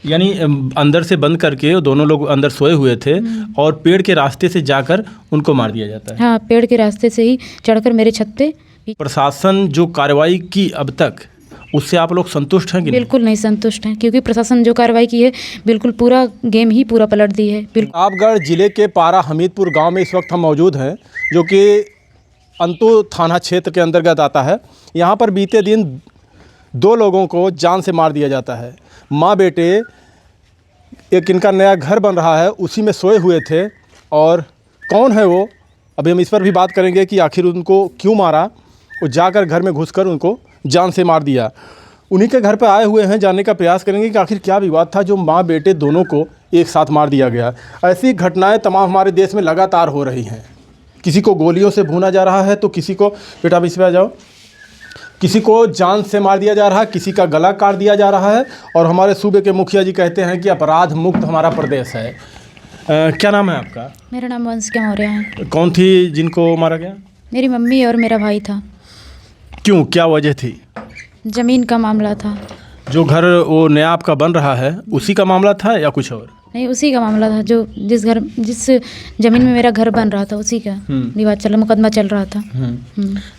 यानी अंदर से बंद करके दोनों लोग अंदर सोए हुए थे और पेड़ के रास्ते से जाकर उनको मार दिया जाता है। हाँ, पेड़ के रास्ते से ही चढ़कर मेरे छत पे। प्रशासन जो कार्रवाई की अब तक, उससे आप लोग संतुष्ट हैं कि नहीं? बिल्कुल नहीं संतुष्ट हैं, क्योंकि प्रशासन जो कार्रवाई की है बिल्कुल पूरा गेम ही पूरा पलट दी है। प्रतापगढ़ जिले के पारा हमीदपुर गांव में इस वक्त हम मौजूद हैं, जो कि अंतु थाना क्षेत्र के अंतर्गत आता है। यहाँ पर बीते दिन 2 लोगों को जान से मार दिया जाता है। माँ बेटे, एक इनका नया घर बन रहा है, उसी में सोए हुए थे। और कौन है वो, अभी हम इस पर भी बात करेंगे कि आखिर उनको क्यों मारा। वो जाकर घर में घुसकर उनको जान से मार दिया। उन्हीं के घर पर आए हुए हैं, जानने का प्रयास करेंगे कि आखिर क्या विवाद था जो माँ बेटे दोनों को एक साथ मार दिया गया। ऐसी घटनाएं तमाम हमारे देश में लगातार हो रही हैं। किसी को गोलियों से भूना जा रहा है, तो किसी को, बेटा आप इस पे आ जाओ, किसी को जान से मार दिया जा रहा है, किसी का गला काट दिया जा रहा है। और हमारे सूबे के मुखिया जी कहते हैं कि अपराध मुक्त हमारा प्रदेश है। क्या नाम है आपका? मेरा नाम वंशिका मौर्य है। कौन थी जिनको मारा गया? मेरी मम्मी और मेरा भाई था। क्यों, क्या वजह थी? ज़मीन का मामला था। जो घर वो नया आपका बन रहा है, उसी का मामला था या कुछ और? नहीं, उसी का मामला था। जो जिस ज़मीन में मेरा घर बन रहा था, उसी का विवाद चल, मुकदमा चल रहा था।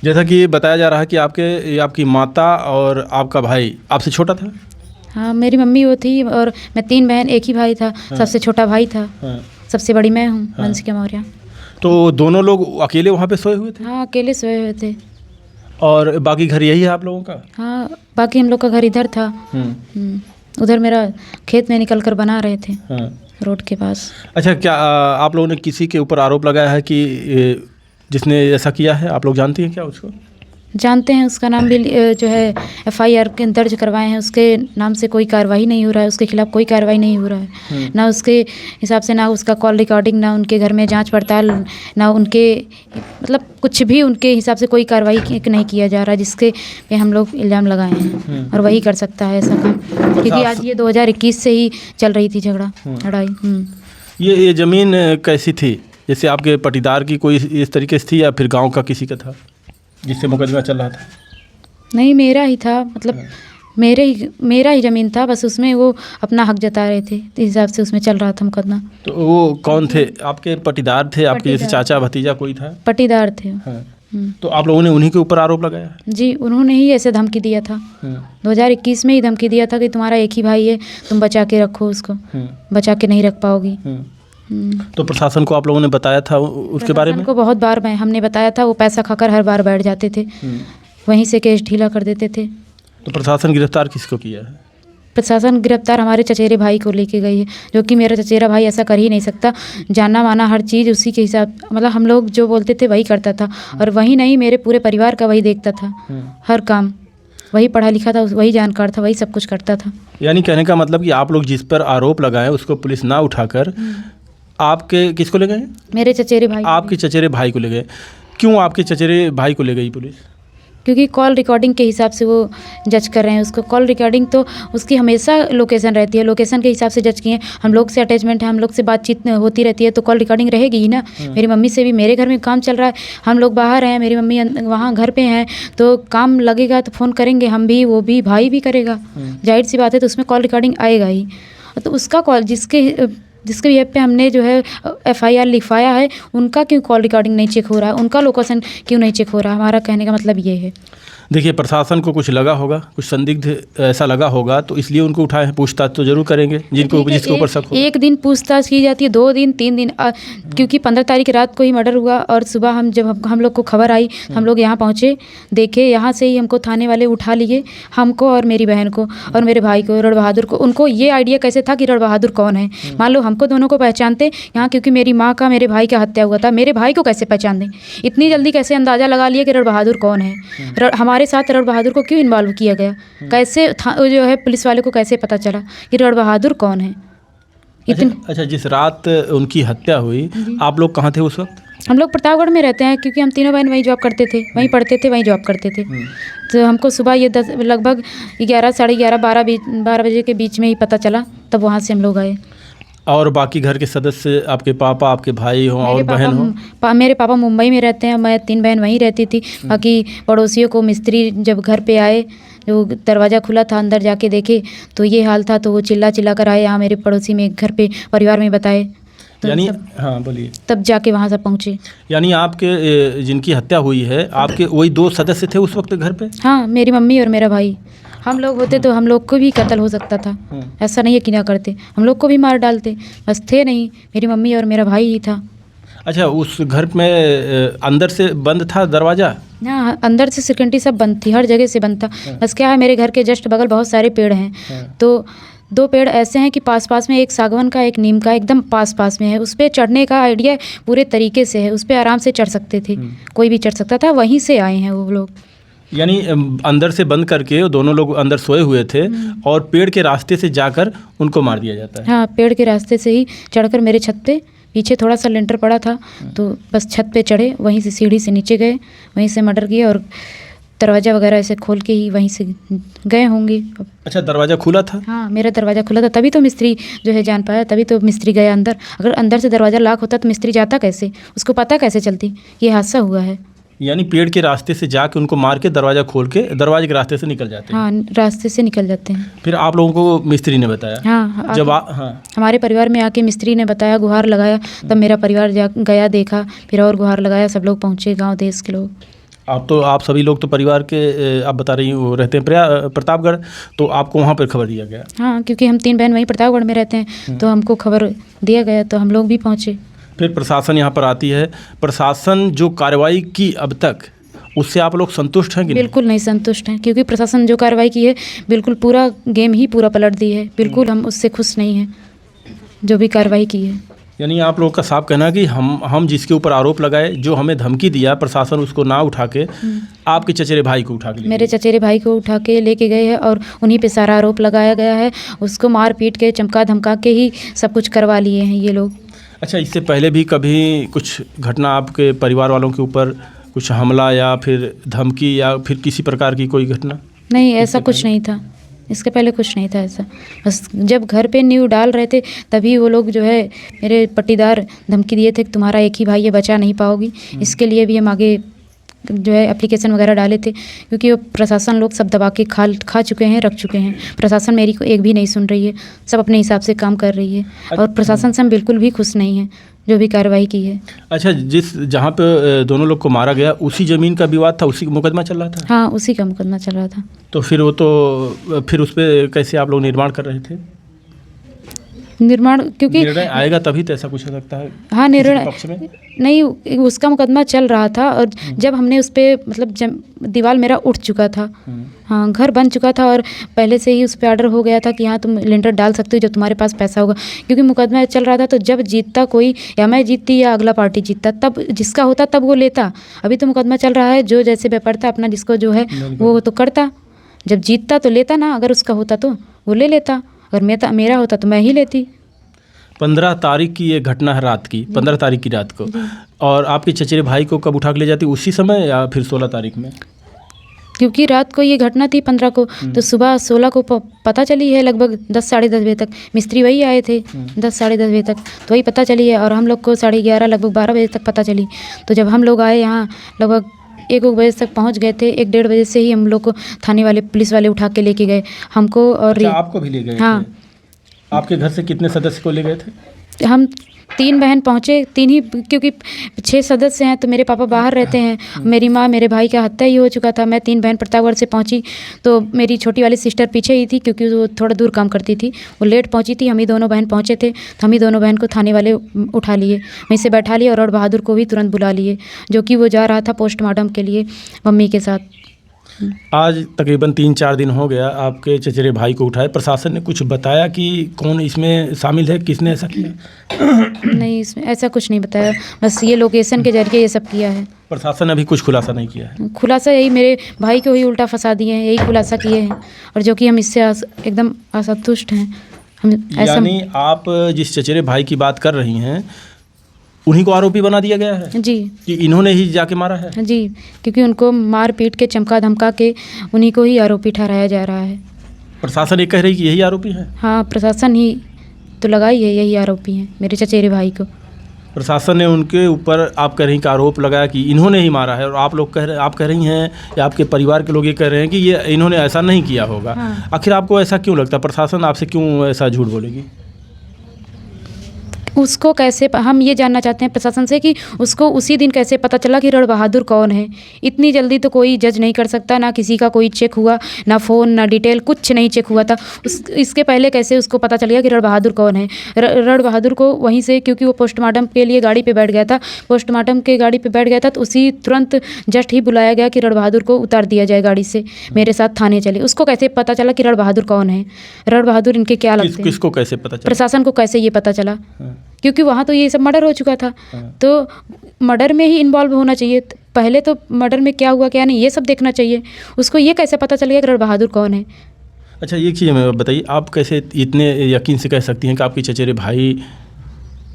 जैसा कि बताया जा रहा है कि आपकी माता और आपका भाई आपसे छोटा था? हाँ, मेरी मम्मी वो थी और मैं 3 बहन, एक ही भाई था। सबसे छोटा भाई था। सबसे बड़ी मैं हूँ, वंशिका मौर्य। तो दोनों लोग अकेले वहाँ पे सोए हुए थे? हाँ, अकेले सोए हुए थे। और बाकी घर यही है आप लोगों का? हाँ, बाकी हम लोग का घर इधर था। उधर मेरा खेत में निकल कर बना रहे थे, रोड के पास। अच्छा, क्या आप लोगों ने किसी के ऊपर आरोप लगाया है कि जिसने ऐसा किया है? आप लोग जानती हैं क्या उसको? जानते हैं, उसका नाम भी जो है FIR के दर्ज करवाए हैं। उसके नाम से कोई कार्रवाई नहीं हो रहा है, उसके खिलाफ कोई कार्रवाई नहीं हो रहा है। ना उसके हिसाब से, ना उसका कॉल रिकॉर्डिंग, ना उनके घर में जांच पड़ताल, ना उनके मतलब कुछ भी उनके हिसाब से कोई कार्रवाई नहीं किया जा रहा, जिसके पे हम लोग इल्ज़ाम लगाए हैं। और वही कर सकता है ऐसा काम, क्योंकि आज ये 2021 से ही चल रही थी लड़ाई। ये ज़मीन कैसी थी? जैसे आपके पटीदार की कोई इस तरीके से थी या फिर गाँव का किसी का था जिससे मुकदमा चल रहा था? नहीं, मेरा ही था। मतलब मेरा ही ज़मीन था, बस उसमें वो अपना हक जता रहे थे, इस हिसाब से उसमें चल रहा था मुकदमा। तो वो कौन थे? आपके पटीदार थे? आपके जैसे चाचा भतीजा कोई था? पटीदार थे। तो आप लोगों ने उन्हीं के ऊपर आरोप लगाया? जी, उन्होंने ही ऐसे धमकी दिया था। 2021 में ही धमकी दिया था कि तुम्हारा एक ही भाई है, तुम बचा के रखो उसको, बचा के नहीं रख पाओगी। तो प्रशासन को आप लोगों ने बताया था उसके बारे में? को बहुत बार हमने बताया था। वो पैसा खाकर हर बार बैठ जाते थे, वहीं से केस ढीला कर देते थे। तो प्रशासन गिरफ्तार किसको किया है? प्रशासन गिरफ्तार हमारे चचेरे भाई को लेके गई है, जो कि मेरा चचेरा भाई ऐसा कर ही नहीं सकता। जाना माना हर चीज़ उसी के हिसाब, मतलब हम लोग जो बोलते थे वही करता था। और वही नहीं, मेरे पूरे परिवार का वही देखता था, हर काम वही पढ़ा लिखा था, वही जानकार था, वही सब कुछ करता था। यानी कहने का मतलब कि आप लोग जिस पर आरोप लगाए उसको पुलिस ना उठाकर आपके किसको ले गए? मेरे चचेरे भाई। आपके चचेरे भाई को ले गए। क्यों आपके चचेरे भाई को ले गई पुलिस? क्योंकि कॉल रिकॉर्डिंग के हिसाब से वो जज कर रहे हैं उसको। कॉल रिकॉर्डिंग तो उसकी हमेशा लोकेशन रहती है, लोकेशन के हिसाब से जज किए। हम लोग से अटैचमेंट है, हम लोग से बातचीत होती रहती है, तो कॉल रिकॉर्डिंग रहेगी ही ना। मेरी मम्मी से भी, मेरे घर में काम चल रहा है, हम लोग बाहर हैं, मेरी मम्मी वहाँ घर पे हैं, तो काम लगेगा तो फ़ोन करेंगे हम भी, वो भी, भाई भी करेगा। जाहिर सी बात है, तो उसमें कॉल रिकॉर्डिंग आएगा ही। तो उसका कॉल जिसके भी पे हमने जो है FIR लिखवाया है, उनका क्यों कॉल रिकॉर्डिंग नहीं चेक हो रहा है, उनका लोकेशन क्यों नहीं चेक हो रहा है? हमारा कहने का मतलब ये है। देखिए, प्रशासन को कुछ लगा होगा, कुछ संदिग्ध ऐसा लगा होगा, तो इसलिए उनको उठाए हैं। पूछताछ तो जरूर करेंगे जिसके ऊपर शक हो। एक दिन पूछताछ की जाती है, 2 दिन 3 दिन, क्योंकि 15 तारीख रात को ही मर्डर हुआ। और सुबह जब हम लोग को खबर आई, हम लोग यहाँ पहुँचे, देखे, यहाँ से ही हमको थाने वाले उठा लिए, हमको और मेरी बहन को और मेरे भाई को, रण बहादुर को। उनको ये आइडिया कैसे था कि रण बहादुर कौन है? मान लो हमको दोनों को पहचानते यहाँ, क्योंकि मेरी माँ का मेरे भाई का हत्या हुआ था, मेरे भाई को कैसे पहचान दें? इतनी जल्दी कैसे अंदाज़ा लगा लिया कि रण बहादुर कौन है? हमारे साथ रण बहादुर को क्यों इन्वॉल्व किया गया? कैसे जो है पुलिस वाले को कैसे पता चला कि रण बहादुर कौन है? अच्छा, जिस रात उनकी हत्या हुई, आप लोग कहाँ थे उस वक्त? हम लोग प्रतापगढ़ में रहते हैं, क्योंकि हम तीनों बहन वहीं जॉब करते थे, वहीं पढ़ते थे, वहीं जॉब करते थे। तो हमको सुबह ये लगभग 11, साढ़े 11, 12 बजे के बीच में ही पता चला, तब वहाँ से हम लोग आए। और बाकी घर के सदस्य, आपके पापा, आपके भाई हो और बहन हो? मेरे पापा मुंबई में रहते हैं, मैं 3 बहन वहीं रहती थी। बाकी पड़ोसियों को, मिस्त्री जब घर पे आए जो दरवाज़ा खुला था, अंदर जाके देखे तो ये हाल था। तो वो चिल्ला चिल्ला कर आए यहाँ मेरे पड़ोसी में, घर पे परिवार में बताए। तो यानी सब हाँ बोलिए। तब जाके वहाँ सब पहुँचे। यानी आपके जिनकी हत्या हुई है, आपके वही 2 सदस्य थे उस वक्त घर पे? हाँ, मेरी मम्मी और मेरा भाई। हम लोग होते तो हम लोग को भी कत्ल हो सकता था। ऐसा नहीं है कि ना करते, हम लोग को भी मार डालते, बस थे नहीं, मेरी मम्मी और मेरा भाई ही था। अच्छा, उस घर में अंदर से बंद था दरवाज़ा? हाँ, अंदर से सिक्योरिटी सब बंद थी, हर जगह से बंद था। बस क्या है, मेरे घर के जस्ट बगल बहुत सारे पेड़ हैं। तो 2 पेड़ ऐसे हैं कि पास पास में, एक सागवान का एक नीम का, एकदम पास पास में है। उस पर चढ़ने का आइडिया पूरे तरीके से है, उस पर आराम से चढ़ सकते थे, कोई भी चढ़ सकता था। वहीं से आए हैं वो लोग। यानी अंदर से बंद करके वो दोनों लोग अंदर सोए हुए थे और पेड़ के रास्ते से जाकर उनको मार दिया जाता है। हाँ, पेड़ के रास्ते से ही चढ़कर मेरे छत पे, पीछे थोड़ा सा लेंटर पड़ा था, तो बस छत पे चढ़े, वहीं से सीढ़ी से नीचे गए, वहीं से मर्डर किया और दरवाज़ा वगैरह ऐसे खोल के ही वहीं से गए होंगे। अच्छा, दरवाज़ा खुला था? हाँ, मेरा दरवाज़ा खुला था, तभी तो मिस्त्री जो है जान पाया, तभी तो मिस्त्री गया अंदर। अगर अंदर से दरवाज़ा लॉक होता तो मिस्त्री जाता कैसे, उसको पता कैसे चलती ये हादसा हुआ है। यानी पेड़ के रास्ते से जाके उनको मार के दरवाज़ा खोल के दरवाजे के रास्ते से निकल जाते हैं। हाँ, रास्ते से निकल जाते हैं। फिर आप लोगों को मिस्त्री ने बताया? हाँ, जब हाँ, हमारे परिवार में आके मिस्त्री ने बताया, गुहार लगाया, तब मेरा परिवार गया, देखा, फिर और गुहार लगाया, सब लोग पहुँचे, गाँव देश के लोग। आप सभी लोग तो परिवार के, आप बता रही हो रहते हैं प्रतापगढ़, तो आपको वहाँ पर खबर दिया गया? हाँ, क्योंकि हम 3 बहन वहीं प्रतापगढ़ में रहते हैं, तो हमको खबर दिया गया, तो हम लोग भी पहुँचे। फिर प्रशासन यहाँ पर आती है, प्रशासन जो कार्रवाई की अब तक, उससे आप लोग संतुष्ट हैं कि नहीं? बिल्कुल नहीं संतुष्ट हैं, क्योंकि प्रशासन जो कार्रवाई की है, बिल्कुल पूरा गेम ही पूरा पलट दी है। बिल्कुल हम उससे खुश नहीं हैं, जो भी कार्रवाई की है। यानी आप लोग का साफ कहना है कि हम जिसके ऊपर आरोप लगाए, जो हमें धमकी दिया, प्रशासन उसको ना उठा के आपके चचेरे भाई को उठा के मेरे चचेरे भाई को उठा के लेके गए हैं और उन्हीं पे सारा आरोप लगाया गया है। उसको मार पीट के, चमका धमका के ही सब कुछ करवा लिए हैं ये लोग। अच्छा, इससे पहले भी कभी कुछ घटना आपके परिवार वालों के ऊपर, कुछ हमला या फिर धमकी या फिर किसी प्रकार की कोई घटना? नहीं, ऐसा कुछ नहीं था, इसके पहले कुछ नहीं था ऐसा। बस जब घर पे न्यू डाल रहे थे, तभी वो लोग जो है मेरे पट्टीदार धमकी दिए थे कि तुम्हारा एक ही भाई है, बचा नहीं पाओगी। इसके लिए भी हम आगे जो है एप्लीकेशन वगैरह डाले थे, क्योंकि वो प्रशासन लोग सब दबा के खा चुके हैं, रख चुके हैं। प्रशासन मेरी को एक भी नहीं सुन रही है, सब अपने हिसाब से काम कर रही है और प्रशासन से हम बिल्कुल भी खुश नहीं हैं, जो भी कार्रवाई की है। अच्छा, जहाँ पे दोनों लोग को मारा गया, उसी ज़मीन का विवाद था, उसी मुकदमा चल रहा था? हाँ, उसी का मुकदमा चल रहा था। तो फिर उस पर कैसे आप लोग निर्माण कर रहे थे? निर्माण, क्योंकि निर्णय आएगा तभी तो ऐसा कुछ हो सकता है। हाँ, निर्णय पक्ष में नहीं, उसका मुकदमा चल रहा था और जब हमने उस पर, मतलब दीवार मेरा उठ चुका था, हाँ, घर बन चुका था और पहले से ही उस पर ऑर्डर हो गया था कि हाँ तुम लेंटर डाल सकते हो जब तुम्हारे पास पैसा होगा। क्योंकि मुकदमा चल रहा था, तो जब जीतता कोई, या मैं जीतती या अगला पार्टी जीतता, तब जिसका होता तब वो लेता। अभी तो मुकदमा चल रहा है, जो जैसे व्यापारता अपना जिसको जो है वो तो करता, जब जीतता तो लेता ना, अगर उसका होता तो वो ले लेता, अगर मेरा होता तो मैं ही लेती। 15 तारीख की ये घटना है, रात की 15 तारीख की रात को। और आपके चचेरे भाई को कब उठा के ले जाती, उसी समय या फिर 16 तारीख में? क्योंकि रात को ये घटना थी 15 को, तो सुबह 16 को पता चली है, लगभग 10 साढ़े 10 बजे तक। मिस्त्री वही आए थे 10 साढ़े 10 बजे तक, तो वही पता चली है। और हम लोग को 11:30 लगभग 12 बजे तक पता चली। तो जब हम लोग आए यहाँ, लगभग 1 बजे तक पहुँच गए थे। 1-1:30 बजे से ही हम लोग को थाने वाले, पुलिस वाले उठा के लेके गए हमको। और अच्छा, आपको भी ले गए? हाँ। आपके घर से कितने सदस्य को ले गए थे? हम 3 बहन पहुँचे, 3 ही, क्योंकि 6 सदस्य हैं, तो मेरे पापा बाहर रहते हैं, मेरी माँ, मेरे भाई का हत्या ही हो चुका था। मैं 3 बहन प्रतापगढ़ से पहुँची, तो मेरी छोटी वाली सिस्टर पीछे ही थी, क्योंकि वो थोड़ा दूर काम करती थी, वो लेट पहुँची थी। हम ही दोनों बहन पहुँचे थे, तो हम ही दोनों बहन को थाने वाले उठा लिए, वहीं से बैठा लिए और बहादुर को भी तुरंत बुला लिए, जो कि वो जा रहा था पोस्टमार्टम के लिए मम्मी के साथ। आज तकरीबन 3-4 दिन हो गया आपके चचेरे भाई को उठाए। प्रशासन ने कुछ बताया कि कौन इसमें शामिल है, किसने ऐसा किया? नहीं, इसमें ऐसा कुछ नहीं बताया, बस ये लोकेशन के जरिए ये सब किया है। प्रशासन ने अभी कुछ खुलासा नहीं किया है? खुलासा यही, मेरे भाई को ही उल्टा फंसा दिए हैं, यही खुलासा किए हैं, और जो कि हम इससे एकदम असंतुष्ट हैं। हम ऐसा, यानी आप जिस चचेरे भाई की बात कर रही हैं, उन्हीं को आरोपी बना दिया गया है जी, कि इन्होंने ही जाके मारा है? जी, क्योंकि उनको मार पीट के, चमका धमका के उन्हीं को ही आरोपी ठहराया जा रहा है। प्रशासन ये कह रही कि यही आरोपी है? हाँ, प्रशासन ही तो लगाई है, यही आरोपी हैं मेरे चचेरे भाई को। प्रशासन ने उनके ऊपर आप कह रही कि आरोप लगाया कि इन्होंने ही मारा है, और आप कह रही हैं या आपके परिवार के लोग ये कह रहे हैं कि ये इन्होंने ऐसा नहीं किया होगा। हाँ। आखिर आपको ऐसा क्यों लगता है? प्रशासन आपसे क्यों ऐसा झूठ बोलेगी? उसको कैसे हम ये जानना चाहते हैं प्रशासन से कि उसको उसी दिन कैसे पता चला कि रण बहादुर कौन है। इतनी जल्दी तो कोई जज नहीं कर सकता, ना किसी का कोई चेक हुआ, ना फ़ोन ना डिटेल कुछ नहीं चेक हुआ था। इसके पहले कैसे उसको पता चल गया कि रण बहादुर कौन है? रण बहादुर को वहीं से, क्योंकि वो पोस्टमार्टम के लिए गाड़ी पे बैठ गया था, पोस्टमार्टम के गाड़ी पे बैठ गया था, तो उसी तुरंत जस्ट ही बुलाया गया कि रण बहादुर को उतार दिया जाए गाड़ी से, मेरे साथ थाने चले। उसको कैसे पता चला कि रण बहादुर कौन है? रण बहादुर इनके क्या लगते हैं? किसको कैसे पता चला? प्रशासन को कैसे ये पता चला? हाँ। क्योंकि वहाँ तो ये सब मर्डर हो चुका था। हाँ। तो मर्डर में ही इन्वॉल्व होना चाहिए। पहले तो मर्डर में क्या हुआ क्या नहीं ये सब देखना चाहिए। उसको ये कैसे पता चल गया कि रण बहादुर कौन है? अच्छा, एक चीज़ हमें बताइए, आप कैसे इतने यकीन से कह सकती हैं कि आपके चचेरे भाई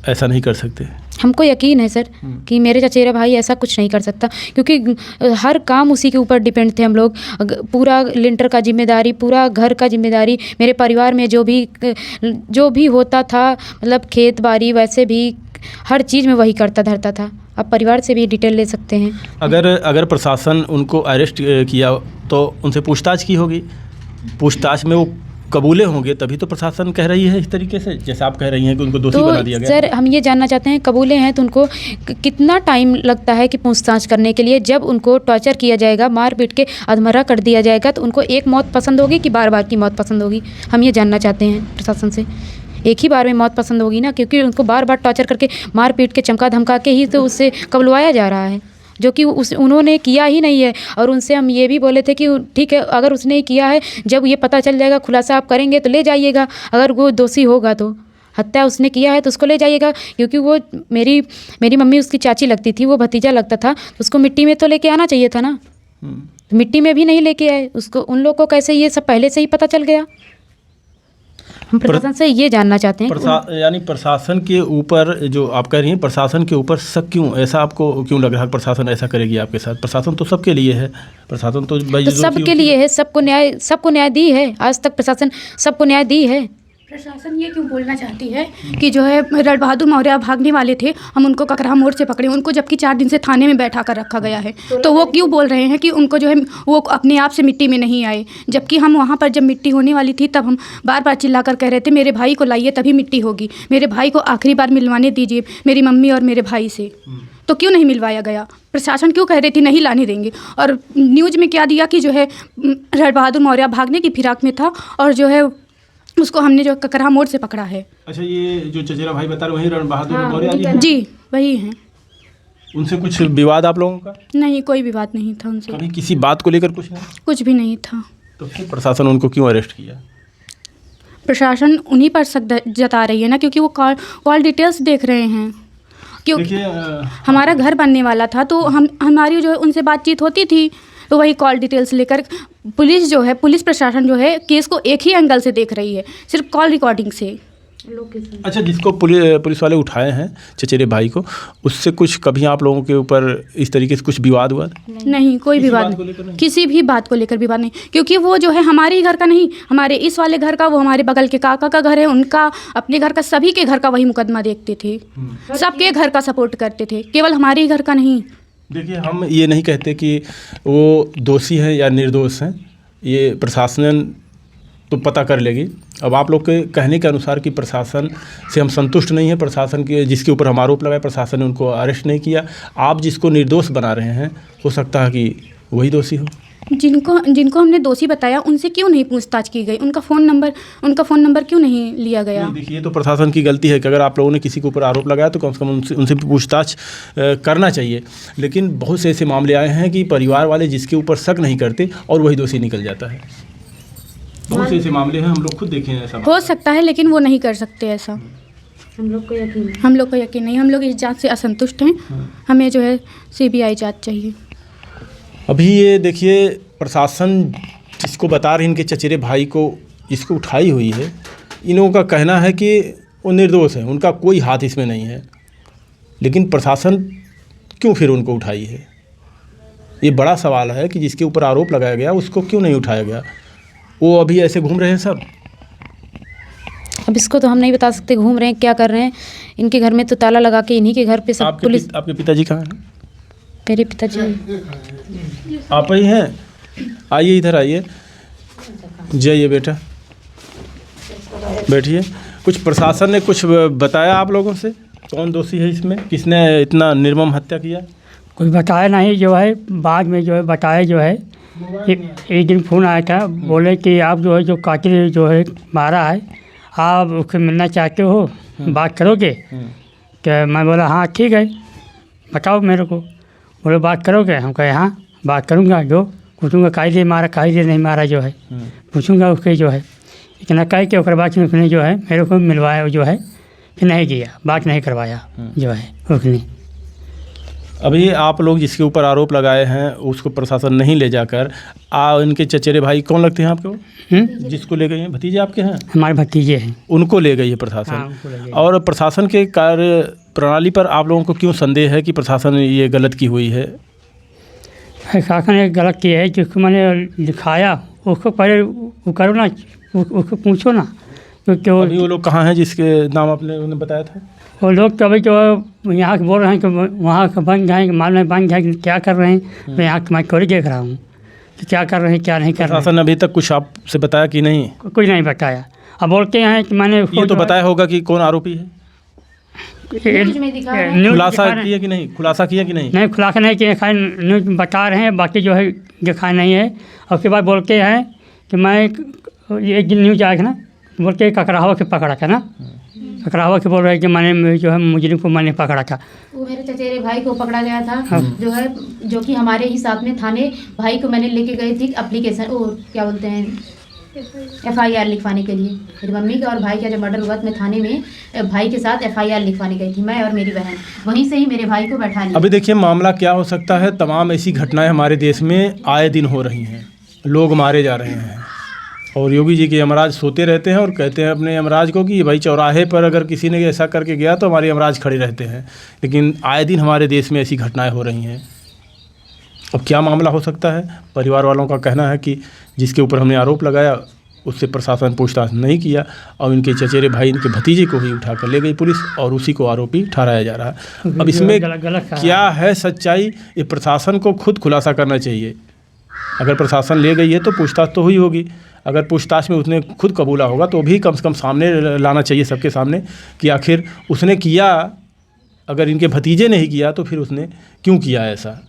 ऐसा नहीं कर सकते? हमको यकीन है सर कि मेरे चचेरा भाई ऐसा कुछ नहीं कर सकता, क्योंकि हर काम उसी के ऊपर डिपेंड थे हम लोग। पूरा लिंटर का जिम्मेदारी, पूरा घर का जिम्मेदारी, मेरे परिवार में जो भी होता था, मतलब खेत बाड़ी वैसे भी हर चीज़ में वही करता धरता था। आप परिवार से भी डिटेल ले सकते हैं। अगर प्रशासन उनको अरेस्ट किया तो उनसे पूछताछ की होगी, पूछताछ में वो कबूले होंगे, तभी तो प्रशासन कह रही है इस तरीके से, जैसे आप कह रही हैं कि उनको दोषी बना दिया गया। सर हम ये जानना चाहते हैं, कबूले हैं तो उनको कितना टाइम लगता है कि पूछताछ करने के लिए? जब उनको टॉर्चर किया जाएगा, मार पीट के अधमरा कर दिया जाएगा, तो उनको एक मौत पसंद होगी कि बार बार की मौत पसंद होगी? हम ये जानना चाहते हैं प्रशासन से। एक ही बार में मौत पसंद होगी ना, क्योंकि उनको बार बार टॉर्चर करके मार पीट के चमका धमका के ही तो उससे कबलवाया जा रहा है, जो कि उन्होंने किया ही नहीं है। और उनसे हम ये भी बोले थे कि ठीक है, अगर उसने ही किया है, जब ये पता चल जाएगा, खुलासा आप करेंगे तो ले जाइएगा। अगर वो दोषी होगा तो, हत्या उसने किया है तो उसको ले जाइएगा, क्योंकि वो मेरी मम्मी उसकी चाची लगती थी, वो भतीजा लगता था, तो उसको मिट्टी में तो लेके आना चाहिए था ना। तो मिट्टी में भी नहीं लेके आए उसको। उन लोग को कैसे ये सब पहले से ही पता चल गया? हम प्रशासन से ये जानना चाहते हैं। यानी प्रशासन के ऊपर, जो आप कह रही हैं प्रशासन के ऊपर शक क्यों, ऐसा आपको क्यों लग रहा है प्रशासन ऐसा करेगी आपके साथ? प्रशासन तो सबके लिए है, प्रशासन तो सबके लिए है, सबको न्याय दी है। आज तक प्रशासन सबको न्याय दी है। प्रशासन ये क्यों बोलना चाहती है कि जो है रण बहादुर मौर्य भागने वाले थे, हम उनको ककरा मोड़ से पकड़े, उनको जबकि 4 दिन से थाने में बैठा कर रखा गया है, तो वो क्यों बोल रहे हैं कि उनको जो है वो अपने आप से मिट्टी में नहीं आए? जबकि हम वहाँ पर जब मिट्टी होने वाली थी तब हम बार बार चिल्ला कर कह रहे थे मेरे भाई को लाइए तभी मिट्टी होगी, मेरे भाई को आखिरी बार मिलवाने दीजिए मेरी मम्मी और मेरे भाई से। तो क्यों नहीं मिलवाया गया? प्रशासन क्यों कह रही थी नहीं लाने देंगे? और न्यूज़ में क्या दिया कि जो है रण बहादुर मौर्य भागने की फिराक में था और जो है उसको हमने जो ककरा मोड़ से पकड़ा है। अच्छा, ये जो चचेरा भाई बता रहे वही रण बहादुर मौर्य जी हैं? जी वही हैं। उनसे कुछ विवाद आप लोगों का? नहीं, कोई विवाद नहीं था उनसे। कभी किसी बात को लेकर कुछ नहीं? कुछ भी नहीं था। तो फिर प्रशासन उनको क्यों अरेस्ट किया? प्रशासन उन्हीं पर शक जता रही है ना, क्योंकि वो कॉल डिटेल्स देख रहे हैं। क्योंकि हमारा घर बनने वाला था, तो हमारी जो है उनसे बातचीत होती थी, तो वही कॉल डिटेल्स लेकर पुलिस प्रशासन जो है केस को एक ही एंगल से देख रही है, सिर्फ कॉल रिकॉर्डिंग से। अच्छा, जिसको पुलिस वाले उठाए हैं चचेरे भाई को, उससे कुछ कभी आप लोगों के ऊपर इस तरीके से कुछ विवाद हुआ? नहीं, कोई विवाद नहीं, किसी भी बात को लेकर विवाद नहीं, क्योंकि वो जो है हमारे ही घर का नहीं, हमारे इस वाले घर का, वो हमारे बगल के काका का घर है, उनका, अपने घर का, सभी के घर का वही मुकदमा देखते थे, सबके घर का सपोर्ट करते थे, केवल हमारे ही घर का नहीं। देखिए, हम ये नहीं कहते कि वो दोषी हैं या निर्दोष हैं, ये प्रशासन तो पता कर लेगी। अब आप लोग के कहने के अनुसार कि प्रशासन से हम संतुष्ट नहीं है, प्रशासन के जिसके ऊपर हम आरोप लगाए प्रशासन ने उनको अरेस्ट नहीं किया, आप जिसको निर्दोष बना रहे हैं, हो सकता है कि वही दोषी हो। जिनको हमने दोषी बताया उनसे क्यों नहीं पूछताछ की गई? उनका फ़ोन नंबर क्यों नहीं लिया गया? देखिए, ये तो प्रशासन की गलती है कि अगर आप लोगों ने किसी के ऊपर आरोप लगाया तो कम से कम उनसे पूछताछ करना चाहिए। लेकिन बहुत से ऐसे मामले आए हैं कि परिवार वाले जिसके ऊपर शक नहीं करते और वही दोषी निकल जाता है। बहुत से ऐसे मामले हैं, हम लोग खुद देखे हैं। ऐसा हो सकता है, लेकिन वो नहीं कर सकते ऐसा। हम लोग को यकीन नहीं, हम लोग इस जांच से असंतुष्ट हैं। हमें जो है CBI जांच चाहिए। अभी ये देखिए, प्रशासन जिसको बता रहे हैं इनके चचेरे भाई को इसको उठाई हुई है, इन लोगों का कहना है कि वो निर्दोष है, उनका कोई हाथ इसमें नहीं है। लेकिन प्रशासन क्यों फिर उनको उठाई है? ये बड़ा सवाल है कि जिसके ऊपर आरोप लगाया गया उसको क्यों नहीं उठाया गया? वो अभी ऐसे घूम रहे हैं सब। अब इसको तो हम नहीं बता सकते, घूम रहे हैं क्या कर रहे हैं। इनके घर में तो ताला लगा के इन्हीं के घर पे सब पुलिस। आपके पिताजी कहाँ हैं? मेरे पिताजी आप ही हैं? आइए, इधर आइए, जाइए बेटा, बैठिए। कुछ प्रशासन ने कुछ बताया आप लोगों से, कौन दोषी है इसमें, किसने इतना निर्मम हत्या किया? कुछ बताया नहीं, जो है बाद में जो है बताया, जो है एक दिन फ़ोन आया था, बोले कि आप जो है जो कातिल जो है मारा है, आप उससे मिलना चाहते हो, बात करोगे? तो मैं बोला हाँ ठीक है, बताओ मेरे को। बोले बात करोगे? हम कहे हाँ बात करूँगा, जो पूछूँगा कायदे मारा कायदे नहीं मारा, जो है पूछूँगा उसके, जो है इतना कह के उसके बाद उसने जो है मेरे को मिलवाया, जो है फिर नहीं किया, बात नहीं करवाया जो है उसने। अभी आप लोग जिसके ऊपर आरोप लगाए हैं उसको प्रशासन नहीं ले जाकर, इनके चचेरे भाई कौन लगते हैं आपको? जिसको ले गए हैं, भतीजे आपके हैं? हमारे भतीजे हैं। उनको ले गई है प्रशासन। हाँ, उनको ले गई। और प्रशासन के कार्य प्रणाली पर आप लोगों को क्यों संदेह है कि प्रशासन ने ये गलत की हुई है? शासन ने गलत किया है, जिसको मैंने लिखाया उसको पहले वो करो ना, उसको पूछो ना, क्योंकि अभी वो लोग कहाँ हैं जिसके नाम आपने उन्हें बताया था? वो लोग तो अभी जो यहाँ के बोल रहे हैं कि वहाँ का बन जाएंगे, मालूम बन जाएंगे, क्या कर रहे हैं? मैं यहाँ मैं कोई देख रहा हूँ कि क्या कर रहे हैं क्या नहीं कर रहे हैं। प्रशासन ने अभी तक कुछ आपसे बताया कि नहीं? कुछ नहीं बताया। अब बोलते हैं कि मैंने ये तो बताया होगा कि कौन आरोपी है, खुलासा किया कि नहीं? खुलासा किया कि नहीं? नहीं, खुलासा नहीं किया, खाली न्यूज़ बता रहे हैं, बाकी जो है दिखा नहीं है। और उसके बाद बोलते हैं कि मैं एक दिन न्यूज़ आया था ना, बोलते ककरावा के पकड़ा था ना, ककरावा के बोल रहे हैं कि मैंने जो है मुजरिम को मैंने पकड़ा था। वो मेरे चचेरे भाई को पकड़ा गया था, जो है जो कि हमारे ही साथ में थाने भाई को मैंने लेके गई थी एप्लीकेशन, वो क्या बोलते हैं, FIR लिखवाने के लिए। मेरी मम्मी का और भाई का जब मर्डर हुआ तो मैं थाने में भाई के साथ FIR लिखवाने गई थी, मैं और मेरी बहन। वहीं से ही मेरे भाई को बैठा लिया। अभी देखिए मामला क्या हो सकता है, तमाम ऐसी घटनाएं हमारे देश में आए दिन हो रही हैं, लोग मारे जा रहे हैं और योगी जी के यमराज सोते रहते हैं और कहते हैं अपने यमराज को कि भाई चौराहे पर अगर किसी ने ऐसा करके गया तो हमारे यमराज खड़े रहते हैं। लेकिन आए दिन हमारे देश में ऐसी घटनाएं हो रही हैं। अब क्या मामला हो सकता है? परिवार वालों का कहना है कि जिसके ऊपर हमने आरोप लगाया उससे प्रशासन पूछताछ नहीं किया और इनके चचेरे भाई, इनके भतीजे को ही उठा कर ले गई पुलिस और उसी को आरोपी ठहराया जा रहा है। अब इसमें क्या है सच्चाई, ये प्रशासन को खुद खुलासा करना चाहिए। अगर प्रशासन ले गई है तो पूछताछ तो हुई होगी, अगर पूछताछ में उसने खुद कबूला होगा तो भी कम से कम सामने लाना चाहिए सबके सामने कि आखिर उसने किया। अगर इनके भतीजे ने ही किया तो फिर उसने क्यों किया ऐसा।